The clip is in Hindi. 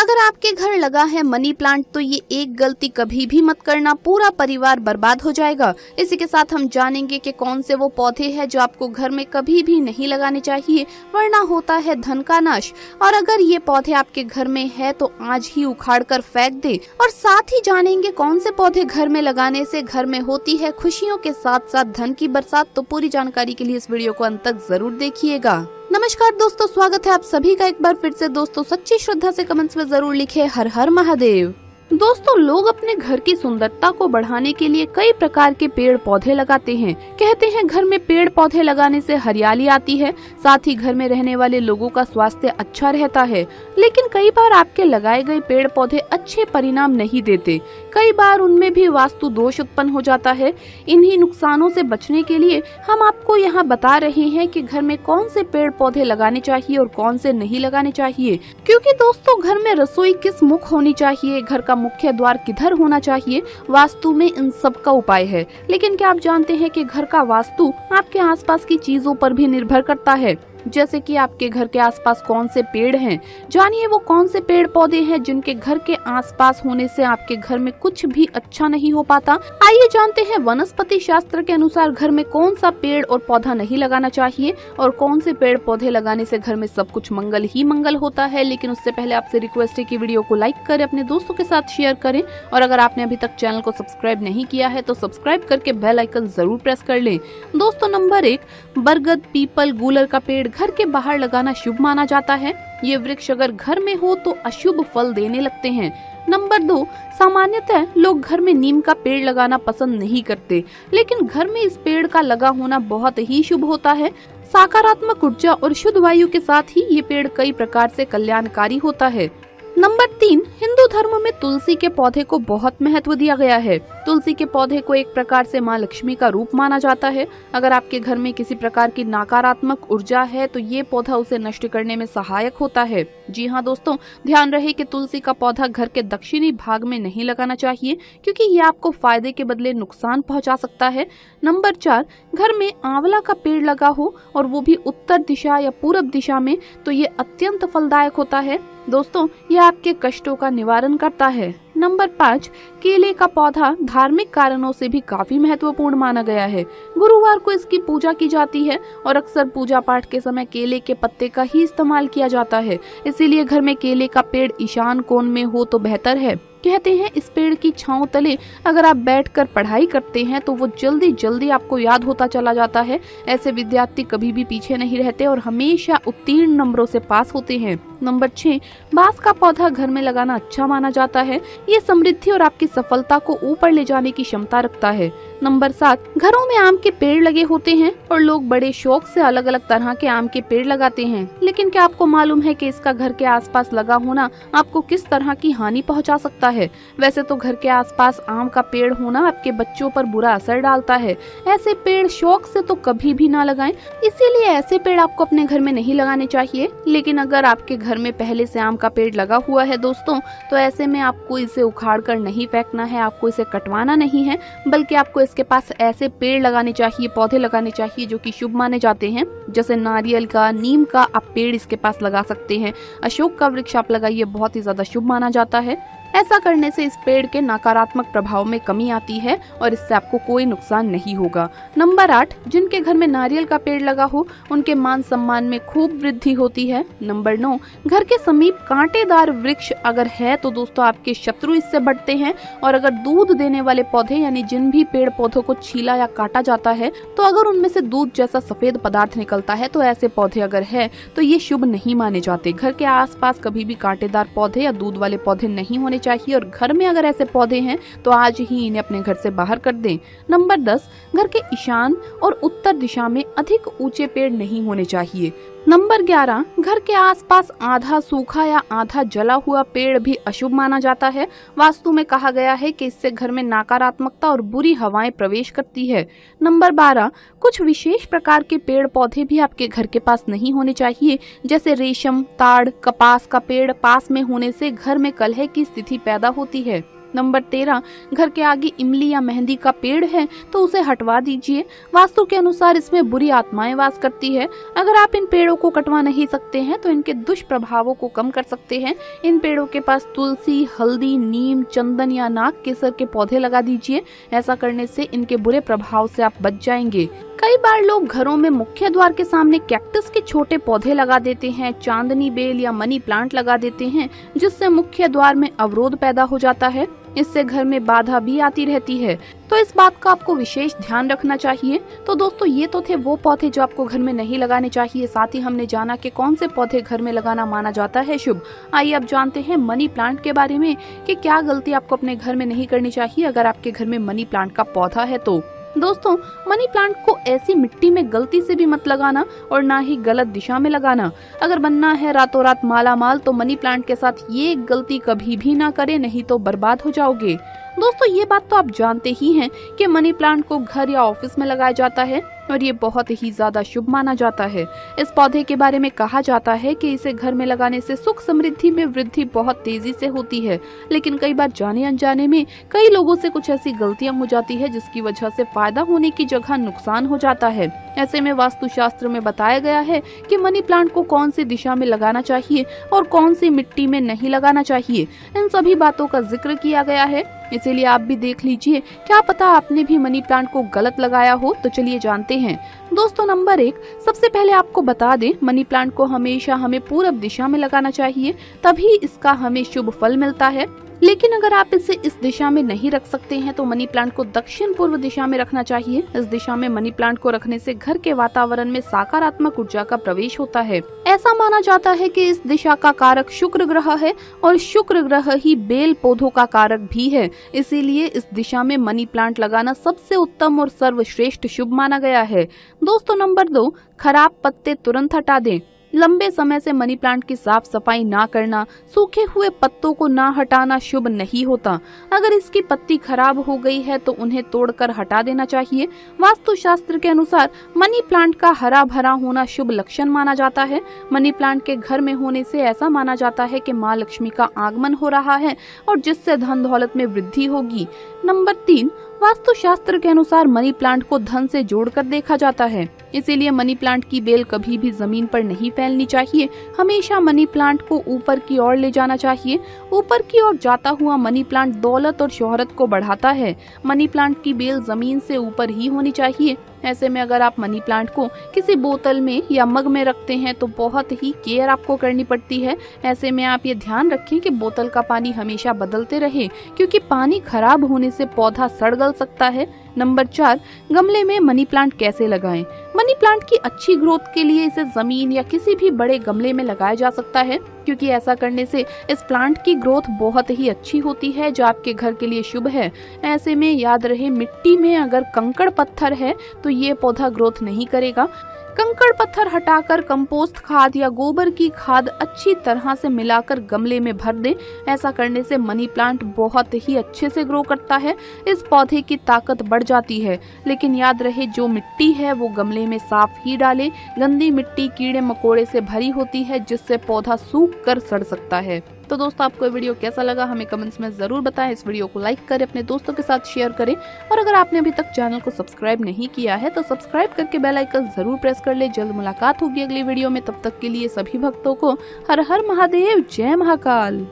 अगर आपके घर लगा है मनी प्लांट तो ये एक गलती कभी भी मत करना, पूरा परिवार बर्बाद हो जाएगा। इसी के साथ हम जानेंगे कि कौन से वो पौधे हैं जो आपको घर में कभी भी नहीं लगाने चाहिए, वरना होता है धन का नाश। और अगर ये पौधे आपके घर में है तो आज ही उखाड़ कर फेंक दे। और साथ ही जानेंगे कौन से पौधे घर में लगाने से घर में होती है खुशियों के साथ साथ धन की बरसात। तो पूरी जानकारी के लिए इस वीडियो को अंत तक जरूर देखिएगा। नमस्कार दोस्तों, स्वागत है आप सभी का एक बार फिर से। दोस्तों सच्ची श्रद्धा से कमेंट्स में जरूर लिखे हर हर महादेव। दोस्तों लोग अपने घर की सुंदरता को बढ़ाने के लिए कई प्रकार के पेड़ पौधे लगाते हैं। कहते हैं घर में पेड़ पौधे लगाने से हरियाली आती है, साथ ही घर में रहने वाले लोगों का स्वास्थ्य अच्छा रहता है। लेकिन कई बार आपके लगाए गए पेड़ पौधे अच्छे परिणाम नहीं देते, कई बार उनमें भी वास्तु दोष उत्पन्न हो जाता है। इन्हीं नुकसानों से बचने के लिए हम आपको यहाँ बता रहे हैं कि घर में कौन से पेड़ पौधे लगाने चाहिए और कौन से नहीं लगाने चाहिए। क्योंकि दोस्तों घर में रसोई किस मुख होनी चाहिए, घर का मुख्य द्वार किधर होना चाहिए, वास्तु में इन सब का उपाय है। लेकिन क्या आप जानते हैं कि घर का वास्तु आपके आसपास की चीजों पर भी निर्भर करता है, जैसे कि आपके घर के आसपास कौन से पेड़ हैं। जानिए वो कौन से पेड़ पौधे हैं जिनके घर के आसपास होने से आपके घर में कुछ भी अच्छा नहीं हो पाता। आइए जानते हैं वनस्पति शास्त्र के अनुसार घर में कौन सा पेड़ और पौधा नहीं लगाना चाहिए और कौन से पेड़ पौधे लगाने से घर में सब कुछ मंगल ही मंगल होता है। लेकिन उससे पहले आपसे रिक्वेस्ट है कि वीडियो को लाइक करें, अपने दोस्तों के साथ शेयर करें और अगर आपने अभी तक चैनल को सब्सक्राइब नहीं किया है तो सब्सक्राइब करके बेल आइकन जरूर प्रेस कर लें। दोस्तों नंबर 1, बरगद, पीपल, गूलर का पेड़ घर के बाहर लगाना शुभ माना जाता है। ये वृक्ष अगर घर में हो तो अशुभ फल देने लगते हैं। नंबर 2, सामान्यतः लोग घर में नीम का पेड़ लगाना पसंद नहीं करते, लेकिन घर में इस पेड़ का लगा होना बहुत ही शुभ होता है। सकारात्मक ऊर्जा और शुद्ध वायु के साथ ही ये पेड़ कई प्रकार से कल्याणकारी होता है। नंबर 3, हिंदू धर्म में तुलसी के पौधे को बहुत महत्व दिया गया है। तुलसी के पौधे को एक प्रकार से माँ लक्ष्मी का रूप माना जाता है। अगर आपके घर में किसी प्रकार की नकारात्मक ऊर्जा है तो ये पौधा उसे नष्ट करने में सहायक होता है। जी हाँ दोस्तों, ध्यान रहे कि तुलसी का पौधा घर के दक्षिणी भाग में नहीं लगाना चाहिए, क्योंकि ये आपको फायदे के बदले नुकसान पहुंचा सकता है। नंबर 4, घर में आंवला का पेड़ लगा हो और वो भी उत्तर दिशा या पूरब दिशा में, तो ये अत्यंत फलदायक होता है। दोस्तों यह आपके कष्टों का निवारण करता है। नंबर 5, केले का पौधा धार्मिक कारणों से भी काफी महत्वपूर्ण माना गया है। गुरुवार को इसकी पूजा की जाती है और अक्सर पूजा पाठ के समय केले के पत्ते का ही इस्तेमाल किया जाता है। इसीलिए घर में केले का पेड़ ईशान कोण में हो तो बेहतर है। कहते हैं इस पेड़ की छांव तले अगर आप बैठकर पढ़ाई करते हैं तो वो जल्दी जल्दी आपको याद होता चला जाता है। ऐसे विद्यार्थी कभी भी पीछे नहीं रहते और हमेशा उत्तीर्ण नंबरों से पास होते हैं। नंबर 6, बांस का पौधा घर में लगाना अच्छा माना जाता है। ये समृद्धि और आपकी सफलता को ऊपर ले जाने की क्षमता रखता है। नंबर 7, घरों में आम के पेड़ लगे होते हैं और लोग बड़े शौक से अलग अलग तरह के आम के पेड़ लगाते हैं। लेकिन क्या आपको मालूम है कि इसका घर के आसपास लगा होना आपको किस तरह की हानि पहुंचा सकता है? वैसे तो घर के आसपास आम का पेड़ होना आपके बच्चों पर बुरा असर डालता है। ऐसे पेड़ शौक से तो कभी भी ना लगाएं, इसीलिए ऐसे पेड़ आपको अपने घर में नहीं लगाने चाहिए। लेकिन अगर आपके घर में पहले से आम का पेड़ लगा हुआ है दोस्तों, तो ऐसे में आपको इसे उखाड़ कर नहीं फेंकना है, आपको इसे कटवाना नहीं है, बल्कि आपको इसके पास ऐसे पेड़ लगाने चाहिए, पौधे लगाने चाहिए जो कि शुभ माने जाते हैं। जैसे नारियल का, नीम का आप पेड़ इसके पास लगा सकते हैं। अशोक का वृक्ष आप लगाइए, बहुत ही ज्यादा शुभ माना जाता है। ऐसा करने से इस पेड़ के नकारात्मक प्रभाव में कमी आती है और इससे आपको कोई नुकसान नहीं होगा। नंबर 8, जिनके घर में नारियल का पेड़ लगा हो उनके मान सम्मान में खूब वृद्धि होती है। नंबर 9, घर के समीप कांटेदार वृक्ष अगर है तो दोस्तों आपके शत्रु इससे बढ़ते हैं। और अगर दूध देने वाले पौधे यानी जिन भी पेड़ पौधों को छीला या काटा जाता है तो अगर उनमें से दूध जैसा सफेद पदार्थ निकलता है तो ऐसे पौधे अगर है तो ये शुभ नहीं माने जाते। घर के आसपास कभी भी कांटेदार पौधे या दूध वाले पौधे नहीं होने चाहिए और घर में अगर ऐसे पौधे हैं तो आज ही इन्हें अपने घर से बाहर कर दें। नंबर 10, घर के ईशान और उत्तर दिशा में अधिक ऊंचे पेड़ नहीं होने चाहिए। नंबर 11, घर के आसपास आधा सूखा या आधा जला हुआ पेड़ भी अशुभ माना जाता है। वास्तु में कहा गया है कि इससे घर में नकारात्मकता और बुरी हवाएं प्रवेश करती है। नंबर 12, कुछ विशेष प्रकार के पेड़ पौधे भी आपके घर के पास नहीं होने चाहिए, जैसे रेशम, ताड़, कपास का पेड़ पास में होने से घर में कलह की स्थिति पैदा होती है। नंबर 13, घर के आगे इमली या मेहंदी का पेड़ है तो उसे हटवा दीजिए। वास्तु के अनुसार इसमें बुरी आत्माएं वास करती है। अगर आप इन पेड़ों को कटवा नहीं सकते हैं तो इनके दुष्प्रभावों को कम कर सकते हैं। इन पेड़ों के पास तुलसी, हल्दी, नीम, चंदन या नाग केसर के पौधे लगा दीजिए। ऐसा करने से इनके बुरे प्रभाव से आप बच जाएंगे। कई बार लोग घरों में मुख्य द्वार के सामने कैक्टस के छोटे पौधे लगा देते हैं, चांदनी बेल या मनी प्लांट लगा देते हैं, जिससे मुख्य द्वार में अवरोध पैदा हो जाता है। इससे घर में बाधा भी आती रहती है, तो इस बात का आपको विशेष ध्यान रखना चाहिए। तो दोस्तों, ये तो थे वो पौधे जो आपको घर में नहीं लगाने चाहिए। साथ ही हमने जाना कि कौन से पौधे घर में लगाना माना जाता है शुभ। आइए अब जानते हैं मनी प्लांट के बारे में कि क्या गलती आपको अपने घर में नहीं करनी चाहिए अगर आपके घर में मनी प्लांट का पौधा है तो। दोस्तों, मनी प्लांट को ऐसी मिट्टी में गलती से भी मत लगाना और ना ही गलत दिशा में लगाना। अगर बनना है रातों रात माला माल तो मनी प्लांट के साथ ये गलती कभी भी ना करें, नहीं तो बर्बाद हो जाओगे। दोस्तों, ये बात तो आप जानते ही हैं कि मनी प्लांट को घर या ऑफिस में लगाया जाता है और ये बहुत ही ज्यादा शुभ माना जाता है। इस पौधे के बारे में कहा जाता है कि इसे घर में लगाने से सुख समृद्धि में वृद्धि बहुत तेजी से होती है। लेकिन कई बार जाने अनजाने में कई लोगों से कुछ ऐसी गलतियां हो जाती है जिसकी वजह से फायदा होने की जगह नुकसान हो जाता है। ऐसे में वास्तु शास्त्र में बताया गया है कि मनी प्लांट को कौन सी दिशा में लगाना चाहिए और कौन सी मिट्टी में नहीं लगाना चाहिए। इन सभी बातों का जिक्र किया गया है, इसीलिए आप भी देख लीजिए, क्या पता आपने भी मनी प्लांट को गलत लगाया हो। तो चलिए जानते हैं। दोस्तों, नंबर 1, सबसे पहले आपको बता दें, मनी प्लांट को हमेशा हमें पूरब दिशा में लगाना चाहिए, तभी इसका हमें शुभ फल मिलता है। लेकिन अगर आप इसे इस दिशा में नहीं रख सकते हैं तो मनी प्लांट को दक्षिण पूर्व दिशा में रखना चाहिए। इस दिशा में मनी प्लांट को रखने से घर के वातावरण में सकारात्मक ऊर्जा का प्रवेश होता है। ऐसा माना जाता है कि इस दिशा का कारक शुक्र ग्रह है और शुक्र ग्रह ही बेल पौधों का कारक भी है। इसीलिए इस दिशा में मनी प्लांट लगाना सबसे उत्तम और सर्वश्रेष्ठ शुभ माना गया है। दोस्तों, नंबर 2, खराब पत्ते तुरंत हटा दें। लंबे समय से मनी प्लांट की साफ सफाई ना करना, सूखे हुए पत्तों को ना हटाना शुभ नहीं होता। अगर इसकी पत्ती खराब हो गई है तो उन्हें तोड़कर हटा देना चाहिए। वास्तु शास्त्र के अनुसार मनी प्लांट का हरा भरा होना शुभ लक्षण माना जाता है। मनी प्लांट के घर में होने से ऐसा माना जाता है कि माँ लक्ष्मी का आगमन हो रहा है और जिससे धन दौलत में वृद्धि होगी। नंबर 3, वास्तु शास्त्र के अनुसार मनी प्लांट को धन से जोड़कर देखा जाता है, इसीलिए मनी प्लांट की बेल कभी भी जमीन पर नहीं फैलनी चाहिए। हमेशा मनी प्लांट को ऊपर की ओर ले जाना चाहिए। ऊपर की ओर जाता हुआ मनी प्लांट दौलत और शोहरत को बढ़ाता है। मनी प्लांट की बेल जमीन से ऊपर ही होनी चाहिए। ऐसे में अगर आप मनी प्लांट को किसी बोतल में या मग में रखते हैं तो बहुत ही केयर आपको करनी पड़ती है। ऐसे में आप ये ध्यान रखें कि बोतल का पानी हमेशा बदलते रहे, क्योंकि पानी खराब होने से पौधा सड़ गल सकता है। नंबर 4, गमले में मनी प्लांट कैसे लगाएं? मनी प्लांट की अच्छी ग्रोथ के लिए इसे जमीन या किसी भी बड़े गमले में लगाया जा सकता है, क्योंकि ऐसा करने से इस प्लांट की ग्रोथ बहुत ही अच्छी होती है, जो आपके घर के लिए शुभ है। ऐसे में याद रहे, मिट्टी में अगर कंकड़ पत्थर है तो ये पौधा ग्रोथ नहीं करेगा। कंकड़ पत्थर हटाकर कंपोस्ट खाद या गोबर की खाद अच्छी तरह से मिलाकर गमले में भर दें। ऐसा करने से मनी प्लांट बहुत ही अच्छे से ग्रो करता है। इस पौधे की ताकत बढ़ जाती है। लेकिन याद रहे, जो मिट्टी है वो गमले में साफ ही डालें। गंदी मिट्टी कीड़े मकोड़े से भरी होती है, जिससे पौधा सूख कर सड़ सकता है। तो दोस्तों, आपको ये वीडियो कैसा लगा हमें कमेंट्स में जरूर बताएं। इस वीडियो को लाइक करें, अपने दोस्तों के साथ शेयर करें और अगर आपने अभी तक चैनल को सब्सक्राइब नहीं किया है तो सब्सक्राइब करके बेल आइकन जरूर प्रेस कर ले। जल्द मुलाकात होगी अगली वीडियो में। तब तक के लिए सभी भक्तों को हर हर महादेव, जय महाकाल।